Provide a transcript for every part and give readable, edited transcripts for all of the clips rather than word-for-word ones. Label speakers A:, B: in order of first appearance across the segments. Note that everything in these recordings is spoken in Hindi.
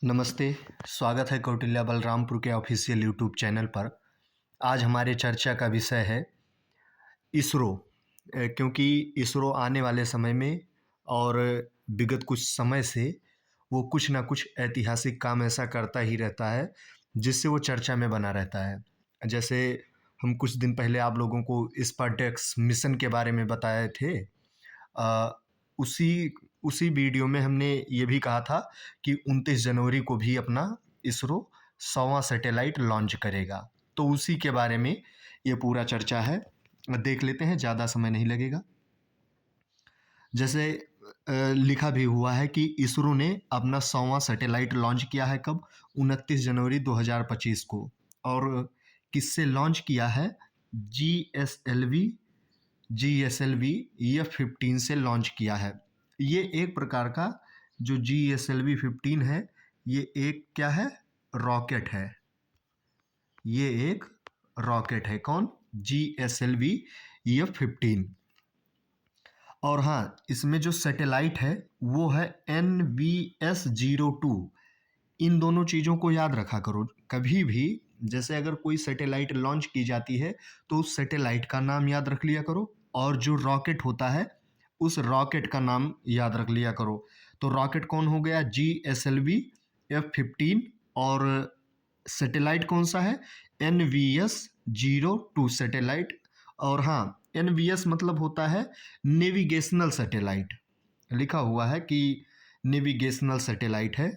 A: नमस्ते, स्वागत है कौटिल्य बलरामपुर के ऑफिशियल यूट्यूब चैनल पर। आज हमारे चर्चा का विषय है इसरो। क्योंकि इसरो आने वाले समय में और विगत कुछ समय से वो कुछ ना कुछ ऐतिहासिक काम ऐसा करता ही रहता है जिससे वो चर्चा में बना रहता है। जैसे हम कुछ दिन पहले आप लोगों को स्पार्टेक्स मिशन के बारे में बताए थे। अ, उसी उसी वीडियो में हमने ये भी कहा था कि 29 जनवरी को भी अपना इसरो 100वां सैटेलाइट लॉन्च करेगा। तो उसी के बारे में ये पूरा चर्चा है। देख लेते हैं, ज़्यादा समय नहीं लगेगा। जैसे लिखा भी हुआ है कि इसरो ने अपना 100वां सैटेलाइट लॉन्च किया है कब? 29 जनवरी 2025 को। और किससे लॉन्च किया है? GSLV GSLV F-15 से लॉन्च किया है। ये एक प्रकार का जो GSLV-15 है, ये एक क्या है? रॉकेट है। ये एक रॉकेट है। कौन? GSLV F-15। और हाँ, इसमें जो सैटेलाइट है वो है NVS-02। इन दोनों चीज़ों को याद रखा करो कभी भी। जैसे अगर कोई सैटेलाइट लॉन्च की जाती है तो उस सैटेलाइट का नाम याद रख लिया करो, और जो रॉकेट होता है उस रॉकेट का नाम याद रख लिया करो। तो रॉकेट कौन हो गया? GSLV F-15। और सैटेलाइट कौन सा है? NVS-02 satellite. और हाँ, NVS मतलब होता है नेविगेशनल सैटेलाइट। लिखा हुआ है कि नेविगेशनल सैटेलाइट है।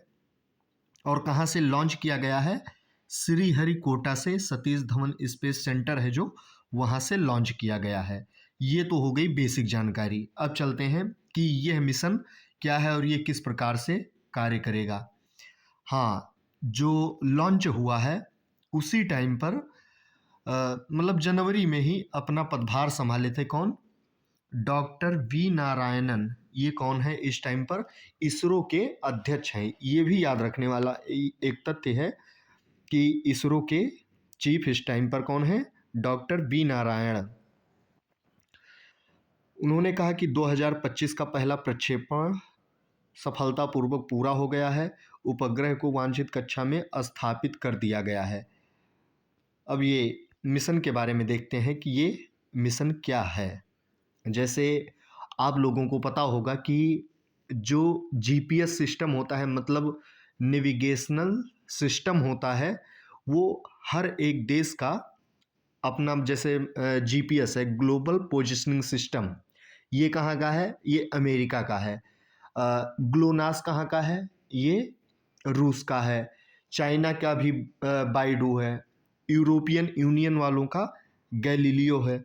A: और कहाँ से लॉन्च किया गया है? श्रीहरिकोटा से, सतीश धवन स्पेस सेंटर है जो, वहाँ से लॉन्च किया गया है। ये तो हो गई बेसिक जानकारी। अब चलते हैं कि यह मिशन क्या है और ये किस प्रकार से कार्य करेगा। हाँ, जो लॉन्च हुआ है उसी टाइम पर मतलब जनवरी में ही अपना पदभार संभाले थे। कौन? Doctor V Narayanan. ये कौन है इस टाइम पर? इसरो के अध्यक्ष हैं। ये भी याद रखने वाला एक तथ्य है कि इसरो के चीफ इस टाइम पर कौन है? Doctor V Narayan. उन्होंने कहा कि 2025 का पहला प्रक्षेपण सफलतापूर्वक पूरा हो गया है। उपग्रह को वांछित कक्षा में स्थापित कर दिया गया है। अब ये मिशन के बारे में देखते हैं कि ये मिशन क्या है। जैसे आप लोगों को पता होगा कि जो GPS सिस्टम होता है, मतलब नेविगेशनल सिस्टम होता है, वो हर एक देश का अपना, जैसे GPS है, ग्लोबल पोजिशनिंग सिस्टम। ये कहाँ का है? ये अमेरिका का है। ग्लोनास कहाँ का है? ये रूस का है। चाइना का भी बाइडू है। यूरोपियन यूनियन वालों का गैलीलियो है।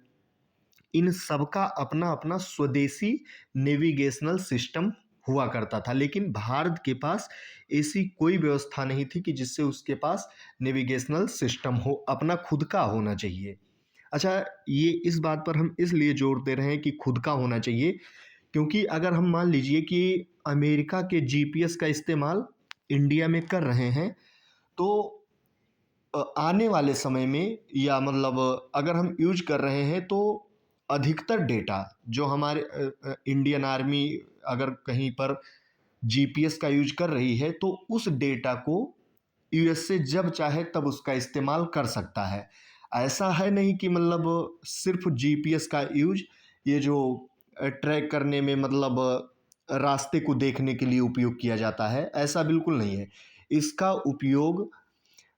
A: इन सबका अपना अपना स्वदेशी नेविगेशनल सिस्टम हुआ करता था, लेकिन भारत के पास ऐसी कोई व्यवस्था नहीं थी कि जिससे उसके पास नेविगेशनल सिस्टम हो, अपना खुद का होना चाहिए। अच्छा, ये इस बात पर हम इसलिए जोर दे रहे हैं कि खुद का होना चाहिए, क्योंकि अगर हम मान लीजिए कि अमेरिका के GPS का इस्तेमाल इंडिया में कर रहे हैं, तो आने वाले समय में, या मतलब अगर हम यूज कर रहे हैं, तो अधिकतर डेटा जो हमारे इंडियन आर्मी अगर कहीं पर GPS का यूज कर रही है, तो उस डेटा को USA जब चाहे तब उसका इस्तेमाल कर सकता है। ऐसा है नहीं कि मतलब सिर्फ GPS का यूज ये जो ट्रैक करने में, मतलब रास्ते को देखने के लिए उपयोग किया जाता है, ऐसा बिल्कुल नहीं है। इसका उपयोग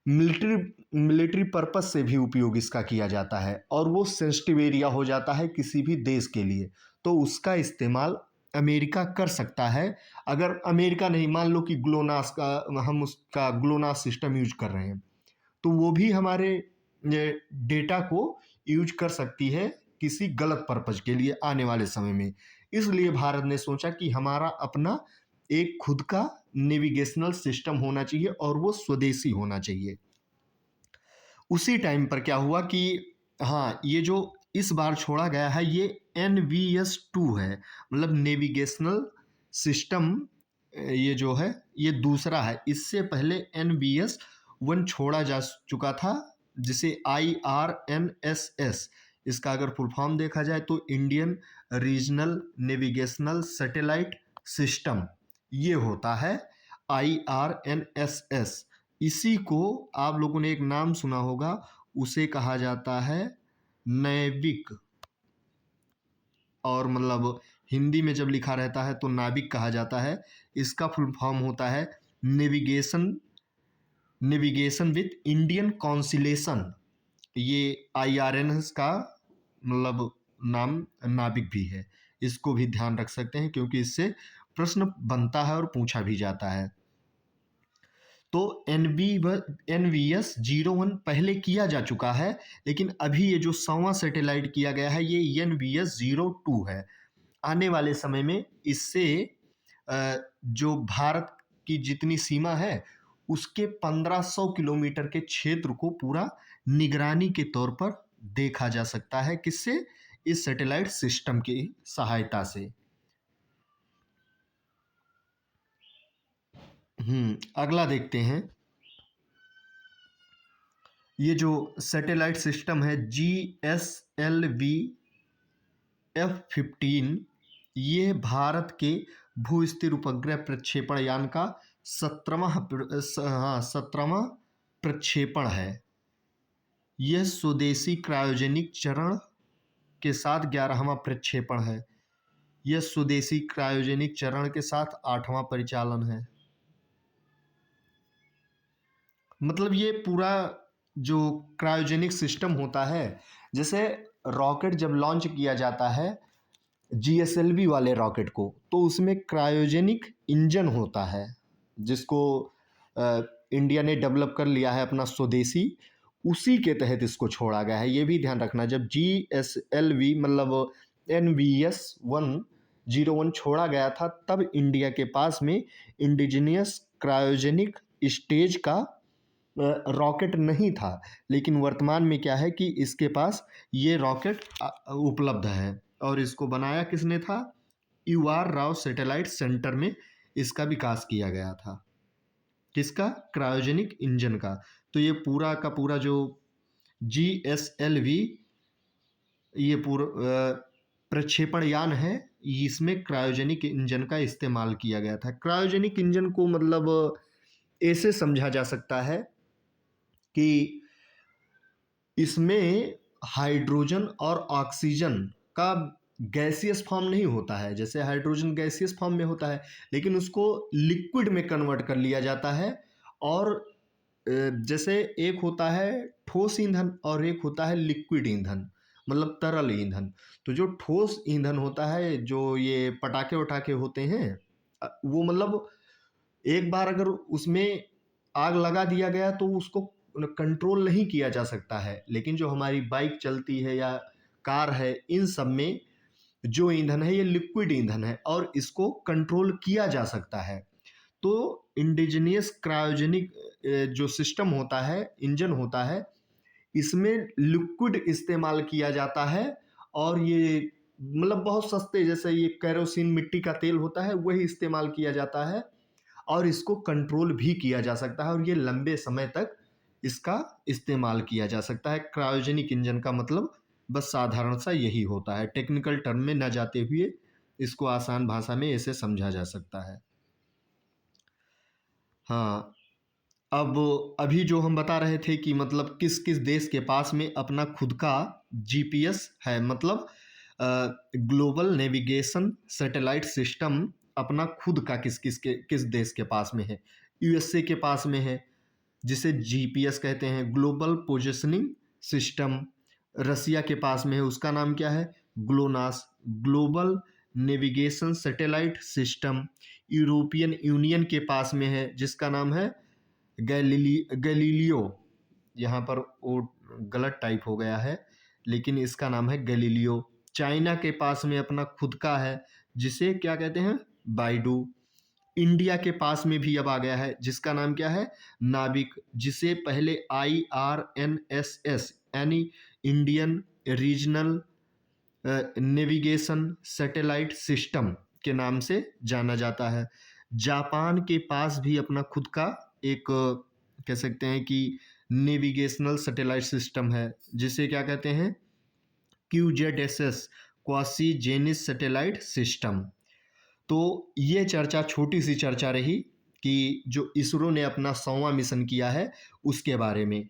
A: मिलिट्री पर्पस से भी उपयोग इसका किया जाता है, और वो सेंसिटिव एरिया हो जाता है किसी भी देश के लिए, तो उसका इस्तेमाल अमेरिका कर सकता है। अगर अमेरिका नहीं, मान लो कि ग्लोनास का, हम उसका ग्लोनास सिस्टम यूज कर रहे हैं, तो वो भी हमारे डेटा को यूज कर सकती है किसी गलत पर्पज के लिए आने वाले समय में। इसलिए भारत ने सोचा कि हमारा अपना एक खुद का नेविगेशनल सिस्टम होना चाहिए और वो स्वदेशी होना चाहिए। उसी टाइम पर क्या हुआ कि हाँ, ये जो इस बार छोड़ा गया है ये NVS-2 है, मतलब नेविगेशनल सिस्टम। ये जो है ये दूसरा है। इससे पहले NVS-1 छोड़ा जा चुका था, जिसे IRNSS, इसका अगर फुल फॉर्म देखा जाए तो Indian regional navigational satellite system ये होता है IRNSS, इसी को आप लोगों ने एक नाम सुना होगा, उसे कहा जाता है नैविक, और मतलब हिंदी में जब लिखा रहता है तो नाविक कहा जाता है। इसका फुल फॉर्म होता है नेविगेशन विथ इंडियन कॉन्सिलेशन। ये IRNS का मतलब नाम नाविक भी है, इसको भी ध्यान रख सकते हैं क्योंकि इससे प्रश्न बनता है और पूछा भी जाता है। तो NVS-01 पहले किया जा चुका है, लेकिन अभी ये जो 100वां सैटेलाइट किया गया है ये NVS-02 है। आने वाले समय में इससे जो भारत की जितनी सीमा है उसके 1500 किलोमीटर के क्षेत्र को पूरा निगरानी के तौर पर देखा जा सकता है। किससे? इस सैटेलाइट सिस्टम की सहायता से। अगला देखते हैं। ये जो सैटेलाइट सिस्टम है GSLV F-15, ये भारत के भू-स्थिर उपग्रह प्रक्षेपण यान का 17वां प्रक्षेपण है। यह स्वदेशी क्रायोजेनिक चरण के साथ 11वां प्रक्षेपण है। यह स्वदेशी क्रायोजेनिक चरण के साथ 8वां परिचालन है। मतलब ये पूरा जो क्रायोजेनिक सिस्टम होता है, जैसे रॉकेट जब लॉन्च किया जाता है GSLV वाले रॉकेट को, तो उसमें क्रायोजेनिक इंजन होता है जिसको इंडिया ने डेवलप कर लिया है अपना स्वदेशी, उसी के तहत इसको छोड़ा गया है। ये भी ध्यान रखना, जब GSLV मतलब NVS-101 छोड़ा गया था तब इंडिया के पास में इंडिजिनियस क्रायोजेनिक स्टेज का रॉकेट नहीं था, लेकिन वर्तमान में क्या है कि इसके पास ये रॉकेट उपलब्ध है। और इसको बनाया किसने था? UR राव सैटेलाइट सेंटर में इसका विकास किया गया था। किसका? क्रायोजेनिक इंजन का। तो ये पूरा का पूरा जो GSLV ये पूरा प्रक्षेपण यान है, इसमें क्रायोजेनिक इंजन का इस्तेमाल किया गया था। क्रायोजेनिक इंजन को मतलब ऐसे समझा जा सकता है कि इसमें हाइड्रोजन और ऑक्सीजन का गैसियस फॉर्म नहीं होता है। जैसे हाइड्रोजन गैसियस फॉर्म में होता है, लेकिन उसको लिक्विड में कन्वर्ट कर लिया जाता है। और जैसे एक होता है ठोस ईंधन और एक होता है लिक्विड ईंधन, मतलब तरल ईंधन। तो जो ठोस ईंधन होता है, जो ये पटाखे वटाखे होते हैं, वो मतलब एक बार अगर उसमें आग लगा दिया गया तो उसको कंट्रोल नहीं किया जा सकता है। लेकिन जो हमारी बाइक चलती है या कार है, इन सब में जो ईंधन है ये लिक्विड ईंधन है और इसको कंट्रोल किया जा सकता है। तो इंडिजिनियस क्रायोजेनिक जो सिस्टम होता है, इंजन होता है, इसमें लिक्विड इस्तेमाल किया जाता है। और ये मतलब बहुत सस्ते, जैसे ये केरोसिन मिट्टी का तेल होता है, वही इस्तेमाल किया जाता है और इसको कंट्रोल भी किया जा सकता है और ये लंबे समय तक इसका इस्तेमाल किया जा सकता है। क्रायोजेनिक इंजन का मतलब बस साधारण सा यही होता है। टेक्निकल टर्म में न जाते हुए इसको आसान भाषा में ऐसे समझा जा सकता है। हाँ, अब अभी जो हम बता रहे थे कि मतलब किस किस देश के पास में अपना खुद का GPS है, मतलब ग्लोबल नेविगेशन सैटेलाइट सिस्टम अपना खुद का किस देश के पास में है। USA के पास में है, जिसे GPS कहते हैं, ग्लोबल पोजिशनिंग सिस्टम। रसिया के पास में है, उसका नाम क्या है? GLONASS, global navigation satellite system. European union के पास में है, जिसका नाम है गैलीलियो। यहाँ पर वो गलत टाइप हो गया है, लेकिन इसका नाम है गैलीलियो। चाइना के पास में अपना खुद का है, जिसे क्या कहते हैं? बाइडू। इंडिया के पास में भी अब आ गया है, जिसका नाम क्या है? नाविक, जिसे पहले IRNSS यानी Indian regional navigation satellite system के नाम से जाना जाता है। जापान के पास भी अपना खुद का एक कह सकते हैं कि नेविगेशनल सैटेलाइट सिस्टम है, जिसे क्या कहते हैं? QZSS, quasi zenith satellite system. तो ये चर्चा छोटी सी चर्चा रही कि जो इसरो ने अपना 100वां मिशन किया है उसके बारे में।